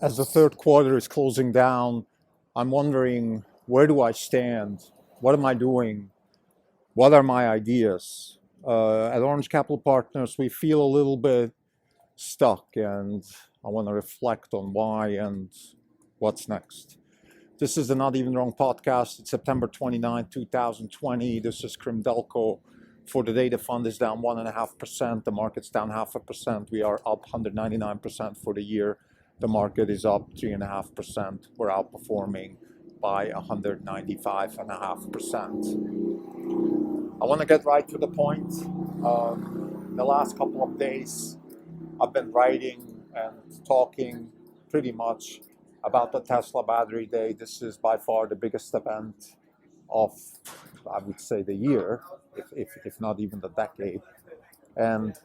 As the third quarter is closing down, I'm wondering, where do I stand? What am I doing? What are my ideas? At Orange Capital Partners, we feel a little bit stuck, and I want to reflect on why and what's next. This is the Not Even Wrong podcast. It's September 29, 2020. This is Krim Delco. For today, the fund is down 1.5%. The market's down 0.5%. We are up 199% for the year. The market is up 3.5%. We're outperforming by 195.5%. I want to get right to the point. The last couple of days, I've been writing and talking pretty much about the Tesla Battery Day. This is by far the biggest event of, I would say, the year, if not even the decade. And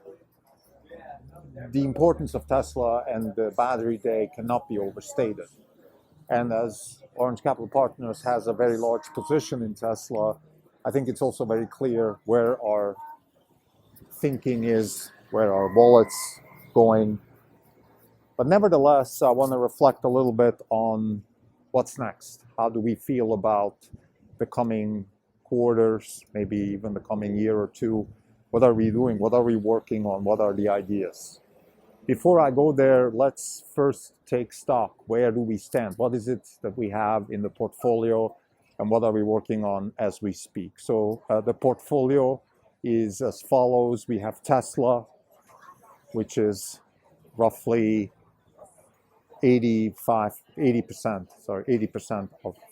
the importance of Tesla and the Battery Day cannot be overstated. And as Orange Capital Partners has a very large position in Tesla, I think it's also very clear where our thinking is, where our wallet's going. But nevertheless, I want to reflect a little bit on what's next. How do we feel about the coming quarters, maybe even the coming year or two? What are we doing? What are we working on? What are the ideas? Before I go there, let's first take stock. Where do we stand? What is it that we have in the portfolio, and what are we working on as we speak? So the portfolio is as follows. We have Tesla, which is roughly 80%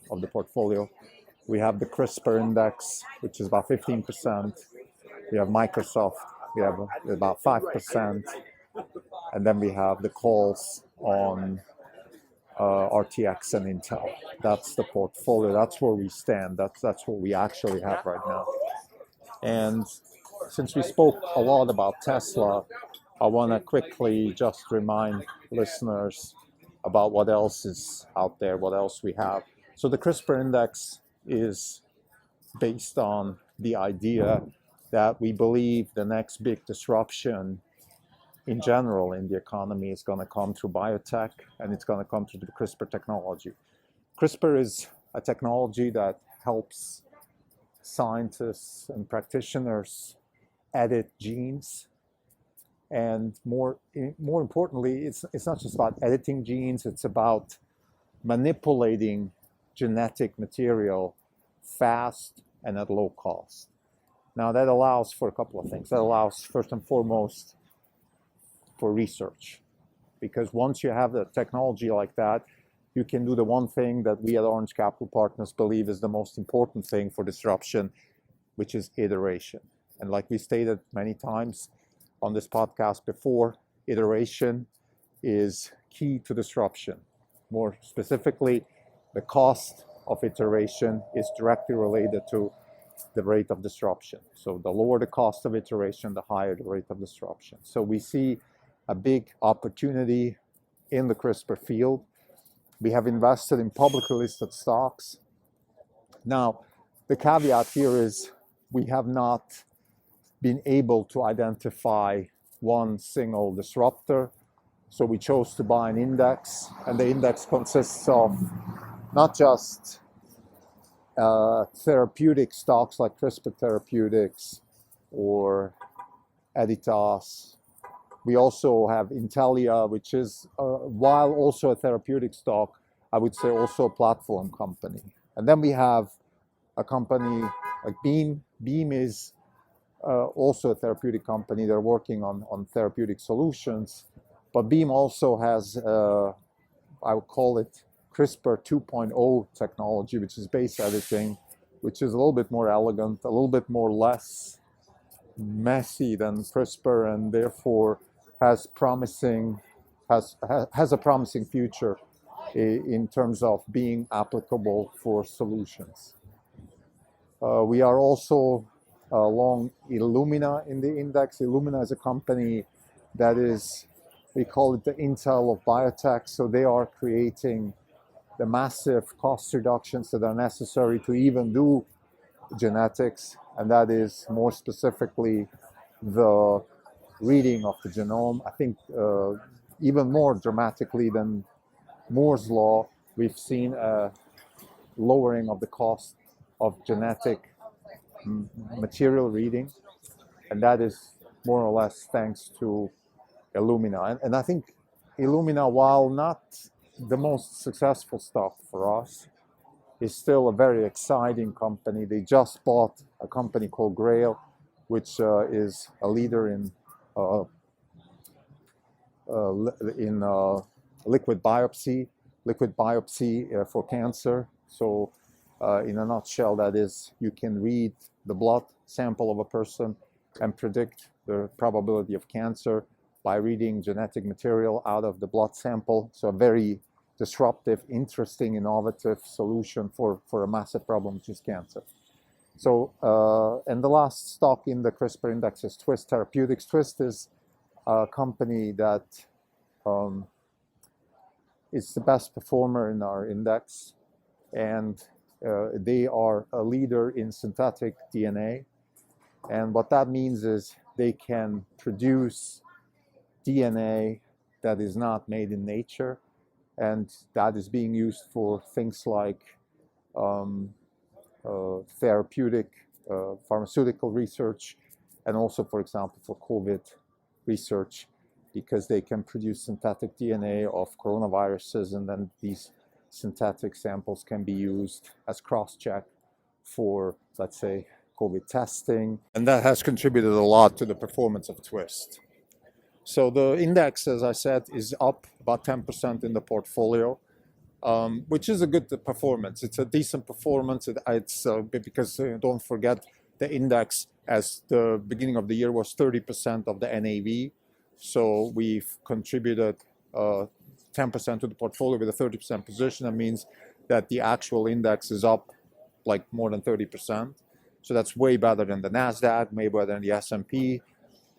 of the portfolio. We have the CRISPR index, which is about 15%. We have Microsoft, we have about 5%. And then we have the calls on RTX and Intel. That's the portfolio. That's where we stand. That's what we actually have right now. And since we spoke a lot about Tesla, I want to quickly just remind listeners about what else is out there, what else we have. So the CRISPR index is based on the idea that we believe the next big disruption in general in the economy is going to come through biotech, and it's going to come through the CRISPR technology. CRISPR is a technology that helps scientists and practitioners edit genes. And more importantly, it's not just about editing genes, it's about manipulating genetic material fast and at low cost. Now that allows for a couple of things. That allows first and foremost for research, because once you have the technology like that, you can do the one thing that we at Orange Capital Partners believe is the most important thing for disruption, which is iteration. And like we stated many times on this podcast before, iteration is key to disruption. More specifically, the cost of iteration is directly related to the rate of disruption. So the lower the cost of iteration, the higher the rate of disruption. So we see a big opportunity in the CRISPR field. We have invested in publicly listed stocks. Now, the caveat here is we have not been able to identify one single disruptor. So we chose to buy an index, and the index consists of not just therapeutic stocks like CRISPR Therapeutics or Editas. We also have Intellia, which is, while also a therapeutic stock, I would say also a platform company. And then we have a company like Beam. Beam is also a therapeutic company. They're working on therapeutic solutions. But Beam also has, I would call it CRISPR 2.0 technology, which is base editing, which is a little bit more elegant, a little bit more less messy than CRISPR, and therefore has a promising future in terms of being applicable for solutions. We are also long Illumina in the index. Illumina is a company that is, we call it the Intel of biotech. So they are creating the massive cost reductions that are necessary to even do genetics, and that is more specifically the reading of the genome. I think even more dramatically than Moore's law, we've seen a lowering of the cost of genetic material reading, and that is more or less thanks to Illumina. And I think Illumina, while not the most successful stuff for us, is still a very exciting company. They just bought a company called Grail, which is a leader in liquid biopsy for cancer. So in a nutshell, that is, you can read the blood sample of a person and predict the probability of cancer by reading genetic material out of the blood sample. So a very disruptive, interesting, innovative solution for a massive problem, which is cancer. So, and the last stock in the CRISPR index is Twist Therapeutics. Twist is a company that is the best performer in our index, and they are a leader in synthetic DNA. And what that means is they can produce DNA that is not made in nature, and that is being used for things like therapeutic, pharmaceutical research, and also, for example, for COVID research, because they can produce synthetic DNA of coronaviruses, and then these synthetic samples can be used as cross-check for, let's say, COVID testing. And that has contributed a lot to the performance of Twist. So the index, as I said, is up about 10% in the portfolio, which is a good performance. It's a decent performance. It's because don't forget, the index as the beginning of the year was 30% of the NAV. So we've contributed 10% to the portfolio with a 30% position. That means that the actual index is up like more than 30%. So that's way better than the NASDAQ, way better than the S&P.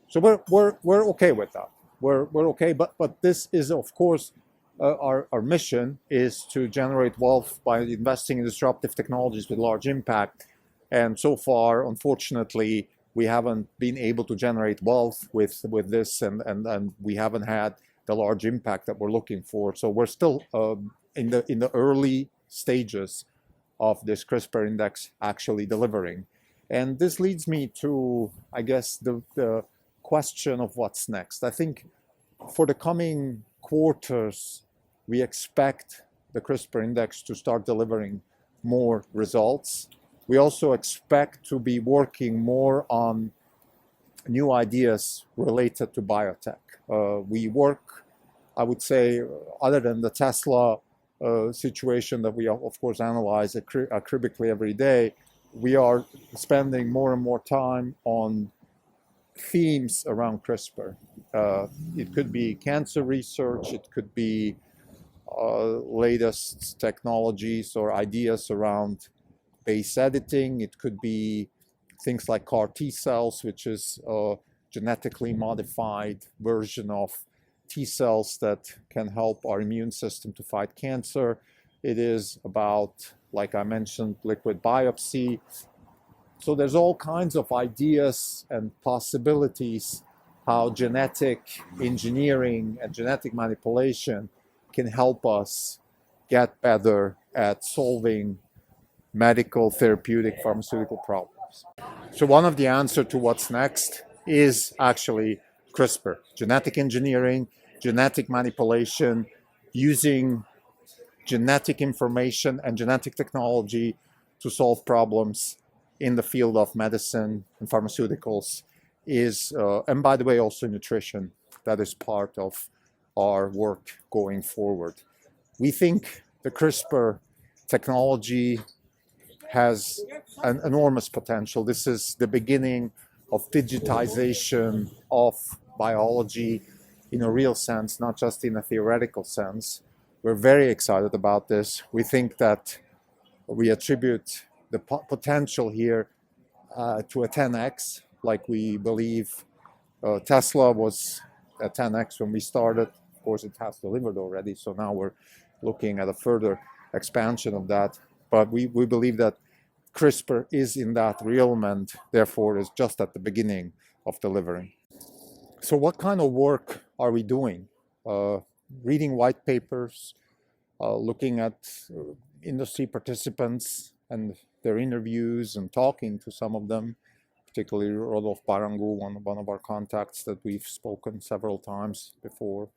So we're okay with that. We're okay, but this is, of course, our mission is to generate wealth by investing in disruptive technologies with large impact. And so far, unfortunately, we haven't been able to generate wealth with this, and we haven't had the large impact that we're looking for. So we're still in the early stages of this CRISPR index actually delivering. And this leads me to, I guess, the question of what's next. I think for the coming quarters, we expect the CRISPR index to start delivering more results. We also expect to be working more on new ideas related to biotech. We work, I would say, other than the Tesla situation that we, of course, analyze acribically every day, we are spending more and more time on themes around CRISPR. It could be cancer research, it could be latest technologies or ideas around base editing, it could be things like CAR T cells, which is a genetically modified version of T cells that can help our immune system to fight cancer. It is about, like I mentioned, liquid biopsy. So there's all kinds of ideas and possibilities how genetic engineering and genetic manipulation can help us get better at solving medical, therapeutic, pharmaceutical problems. So one of the answers to what's next is actually CRISPR, genetic engineering, genetic manipulation, using genetic information and genetic technology to solve problems in the field of medicine and pharmaceuticals is, and by the way, also nutrition. That is part of our work going forward. We think the CRISPR technology has an enormous potential. This is the beginning of digitization of biology in a real sense, not just in a theoretical sense. We're very excited about this. We think that we attribute the potential here to a 10x, like we believe Tesla was a 10x when we started. Of course, it has delivered already, so now we're looking at a further expansion of that. But we believe that CRISPR is in that realm and therefore is just at the beginning of delivering. So what kind of work are we doing? Reading white papers, looking at industry participants and their interviews and talking to some of them, particularly Rodolphe Barangu, one of our contacts that we've spoken several times before,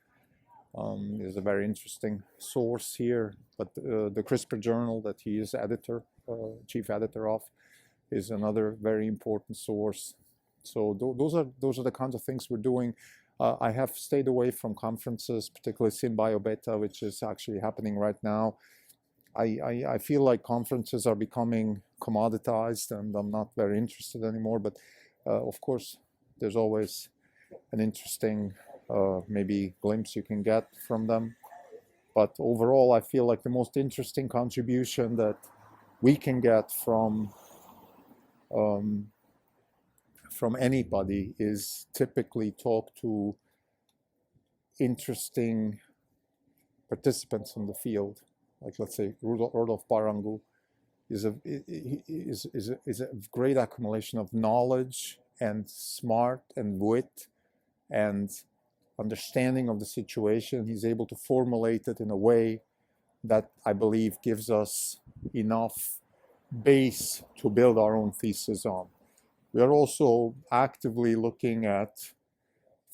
is a very interesting source here. But the CRISPR journal that he is editor, chief editor of, is another very important source. So those are the kinds of things we're doing. I have stayed away from conferences, particularly SynBioBeta, which is actually happening right now. I feel like conferences are becoming commoditized, and I'm not very interested anymore. But of course, there's always an interesting maybe glimpse you can get from them. But overall, I feel like the most interesting contribution that we can get from anybody is typically talk to interesting participants in the field. Like, let's say, Rodolphe Barangu is a great accumulation of knowledge and smart and wit and understanding of the situation. He's able to formulate it in a way that I believe gives us enough base to build our own thesis on. We are also actively looking at,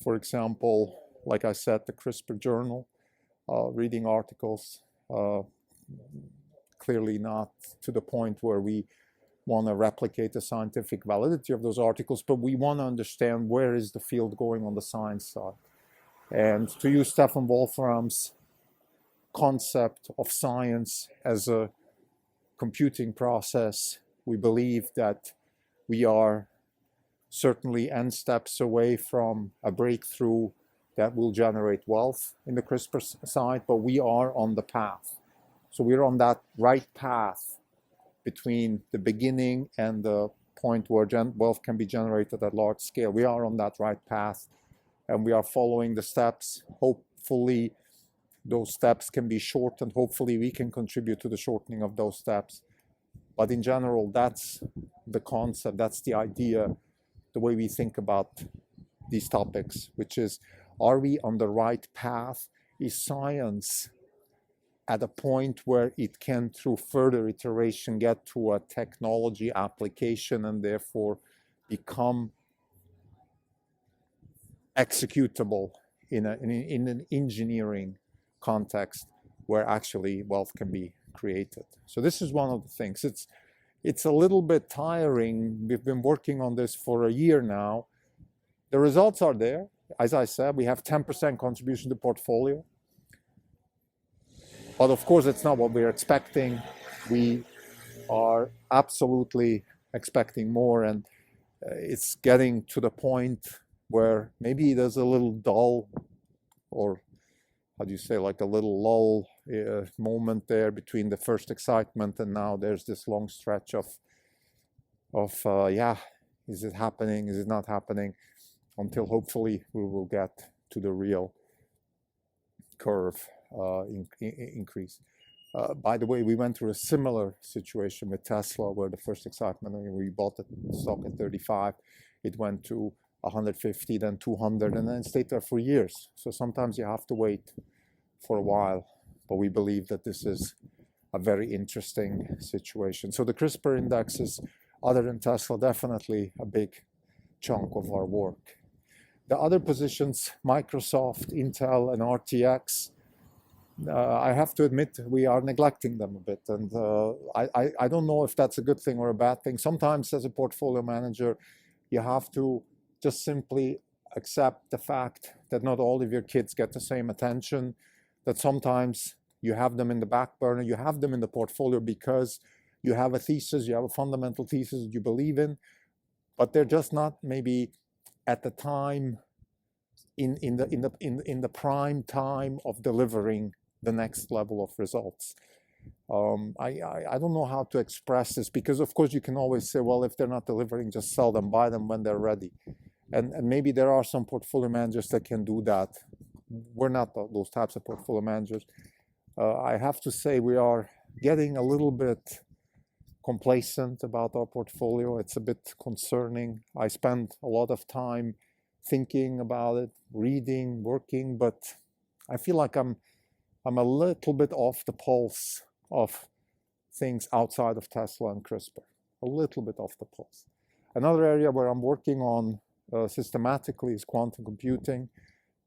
for example, like I said, the CRISPR journal, reading articles, clearly not to the point where we want to replicate the scientific validity of those articles, but we want to understand where is the field going on the science side. And to use Stefan Wolfram's concept of science as a computing process, we believe that we are certainly n steps away from a breakthrough that will generate wealth in the CRISPR side, but we are on the path. So we're on that right path between the beginning and the point where wealth can be generated at large scale. We are on that right path, and we are following the steps. Hopefully, those steps can be shortened. Hopefully, we can contribute to the shortening of those steps. But in general, that's the concept, that's the idea, the way we think about these topics, which is, are we on the right path? Is science at a point where it can, through further iteration, get to a technology application and therefore become executable in an engineering context where actually wealth can be created? So this is one of the things. It's a little bit tiring. We've been working on this for a year now. The results are there. As I said, we have 10% contribution to portfolio. But of course, it's not what we're expecting. We are absolutely expecting more, and it's getting to the point where maybe there's a little dull, or how do you say, like a little lull moment there between the first excitement and now there's this long stretch of yeah, is it happening? Is it not happening? Until hopefully we will get to the real curve increase. By the way, we went through a similar situation with Tesla, where the first excitement, we bought the stock at 35, it went to 150, then 200, and then it stayed there for years. So sometimes you have to wait for a while, but we believe that this is a very interesting situation. So the CRISPR index is, other than Tesla, definitely a big chunk of our work. The other positions, Microsoft, Intel, and RTX, I have to admit we are neglecting them a bit, and I don't know if that's a good thing or a bad thing. Sometimes as a portfolio manager, you have to just simply accept the fact that not all of your kids get the same attention, that sometimes you have them in the back burner, you have them in the portfolio because you have a thesis, you have a fundamental thesis that you believe in, but they're just not maybe at the time, in the prime time of delivering the next level of results. I don't know how to express this, because of course you can always say, well, if they're not delivering, just sell them, buy them when they're ready. And maybe there are some portfolio managers that can do that. We're not those types of portfolio managers. I have to say we are getting a little bit complacent about our portfolio. It's a bit concerning. I spend a lot of time thinking about it, reading, working, but I feel like I'm I'm a little bit off the pulse of things outside of Tesla and CRISPR, a little bit off the pulse. Another area where I'm working on systematically is quantum computing.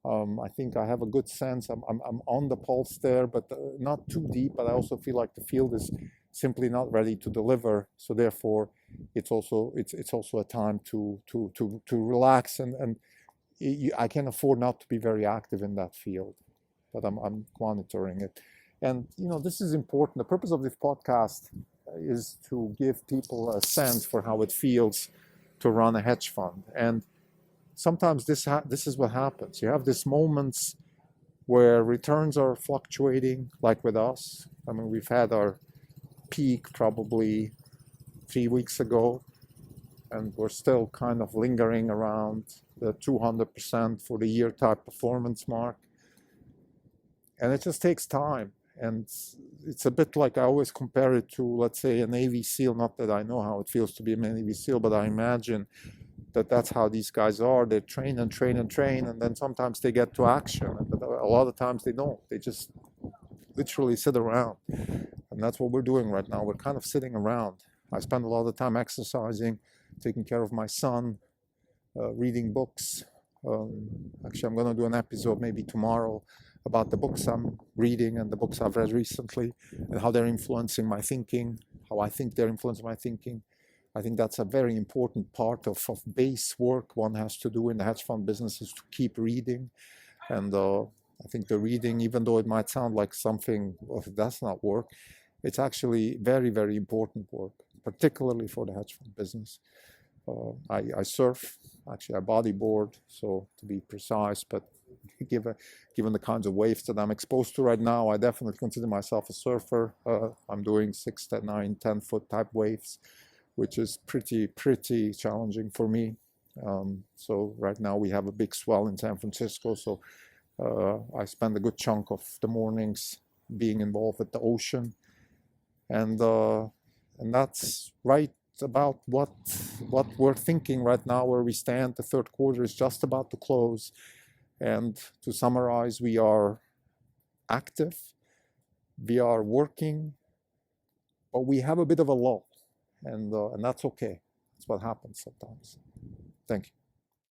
I think I have a good sense. I'm on the pulse there, but not too deep. But I also feel like the field is simply not ready to deliver. So therefore, it's also a time to relax, and I can afford not to be very active in that field. But I'm monitoring it, and this is important. The purpose of this podcast is to give people a sense for how it feels to run a hedge fund. And sometimes this is what happens. You have these moments where returns are fluctuating, like with us. I mean, we've had our peak probably 3 weeks ago, and we're still kind of lingering around the 200% for the year type performance mark. And it just takes time. And it's a bit like I always compare it to, let's say, a Navy SEAL. Not that I know how it feels to be a Navy SEAL, but I imagine that that's how these guys are. They train and train and train, and then sometimes they get to action. But a lot of times they don't. They just literally sit around. And that's what we're doing right now. We're kind of sitting around. I spend a lot of time exercising, taking care of my son, reading books. Actually, I'm going to do an episode maybe tomorrow about the books I'm reading and the books I've read recently and how they're influencing my thinking, how I think they're influencing my thinking. I think that's a very important part of base work one has to do in the hedge fund business, is to keep reading. And I think the reading, even though it might sound like something that does not work, it's actually very, very important work, particularly for the hedge fund business. I surf, actually I bodyboard, so to be precise, but given the kinds of waves that I'm exposed to right now, I definitely consider myself a surfer. I'm doing 6 to 9, 10 foot type waves, which is pretty challenging for me. So right now we have a big swell in San Francisco, so I spend a good chunk of the mornings being involved with the ocean, and that's right about what we're thinking right now, where we stand. The third quarter is just about to close, and to summarize, we are active, we are working, but we have a bit of a lull, and that's okay. That's what happens sometimes. Thank you.